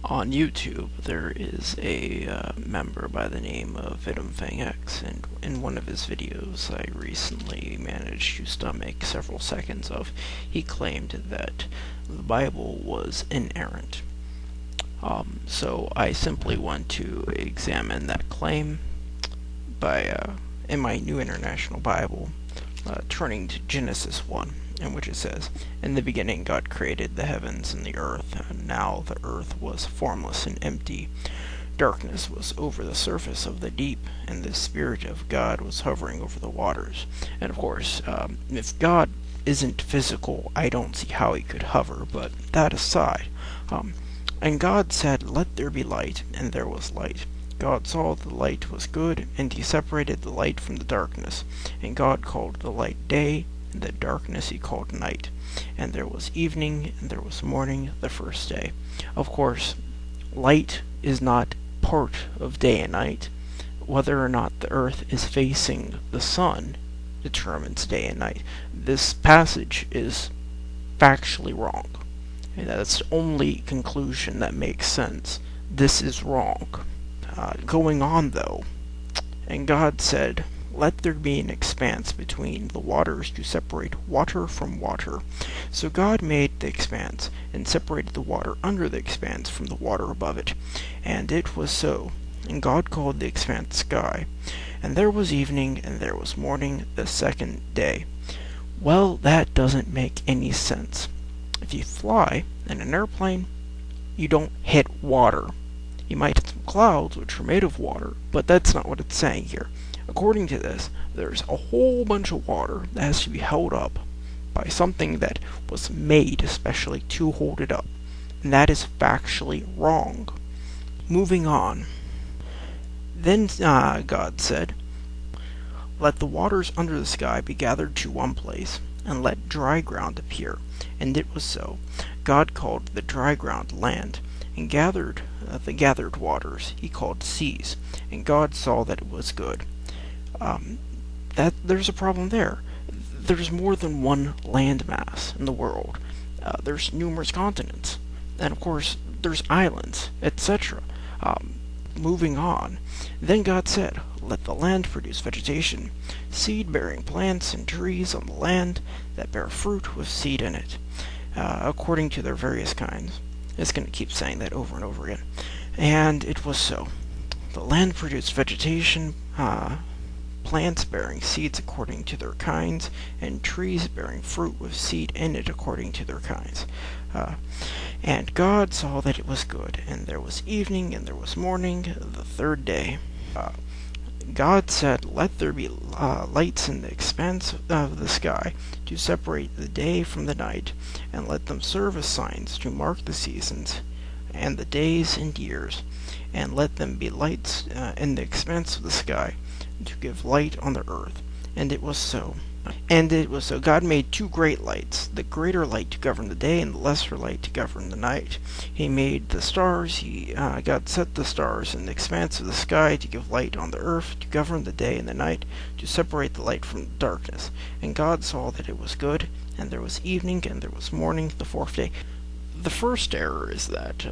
On YouTube, there is a member by the name of VidumFangX, and in one of his videos I recently managed to stomach several seconds of, he claimed that the Bible was inerrant. So I simply want to examine that claim by, in my New International Bible, turning to Genesis 1. In which it says, "In the beginning God created the heavens and the earth, and now the earth was formless and empty. Darkness was over the surface of the deep, and the Spirit of God was hovering over the waters." And of course, if God isn't physical, I don't see how he could hover, but that aside, and God said, "Let there be light," and there was light. God saw the light was good, and he separated the light from the darkness. And God called the light day, and the darkness he called night. And there was evening, and there was morning, the first day. Of course, light is not part of day and night. Whether or not the earth is facing the sun determines day and night. This passage is factually wrong. And that's the only conclusion that makes sense. This is wrong. Going on, though, and God said, "Let there be an expanse between the waters to separate water from water." So God made the expanse, and separated the water under the expanse from the water above it. And it was so. And God called the expanse sky. And there was evening, and there was morning, the second day. Well, that doesn't make any sense. If you fly in an airplane, you don't hit water. You might hit some clouds, which are made of water, but that's not what it's saying here. According to this, there's a whole bunch of water that has to be held up by something that was made especially to hold it up. And that is factually wrong. Moving on. Then God said, "Let the waters under the sky be gathered to one place, and let dry ground appear." And it was so. God called the dry ground land, and gathered the gathered waters he called seas. And God saw that it was good. That there's a problem there. There's more than one landmass in the world. There's numerous continents, and of course there's islands, etc. Moving on. Then God said, "Let the land produce vegetation, seed-bearing plants and trees on the land that bear fruit with seed in it, according to their various kinds." It's going to keep saying that over and over again. And it was so. The land produced vegetation, plants bearing seeds according to their kinds, and trees bearing fruit with seed in it according to their kinds. And God saw that it was good, and there was evening, and there was morning, the third day. God said, "Let there be lights in the expanse of the sky to separate the day from the night, and let them serve as signs to mark the seasons and the days and years, and let them be lights in the expanse of the sky to give light on the earth." And it was so. And it was so. God made two great lights, the greater light to govern the day, and the lesser light to govern the night. He made the stars. God set the stars in the expanse of the sky to give light on the earth, to govern the day and the night, to separate the light from the darkness. And God saw that it was good, and there was evening, and there was morning, the fourth day. The first error is that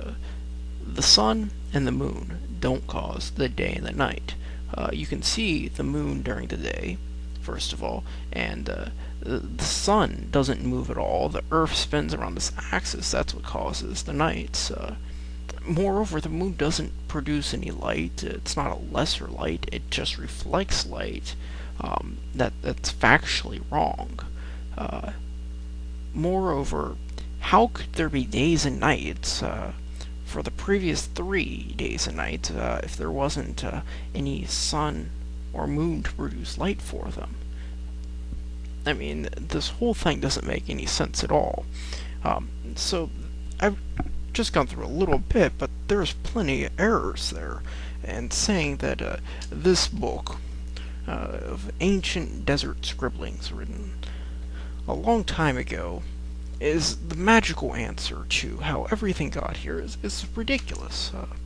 the sun and the moon don't cause the day and the night. You can see the moon during the day, first of all, and the sun doesn't move at all. The earth spins around this axis. That's what causes the nights. Moreover, the moon doesn't produce any light. It's not a lesser light. It just reflects light. That's factually wrong. Moreover, how could there be days and nights for the previous 3 days and nights if there wasn't any sun or moon to produce light for them? I mean, this whole thing doesn't make any sense at all. So I've just gone through a little bit, but there's plenty of errors there, and saying that this book of ancient desert scribblings written a long time ago is the magical answer to how everything got here is ridiculous.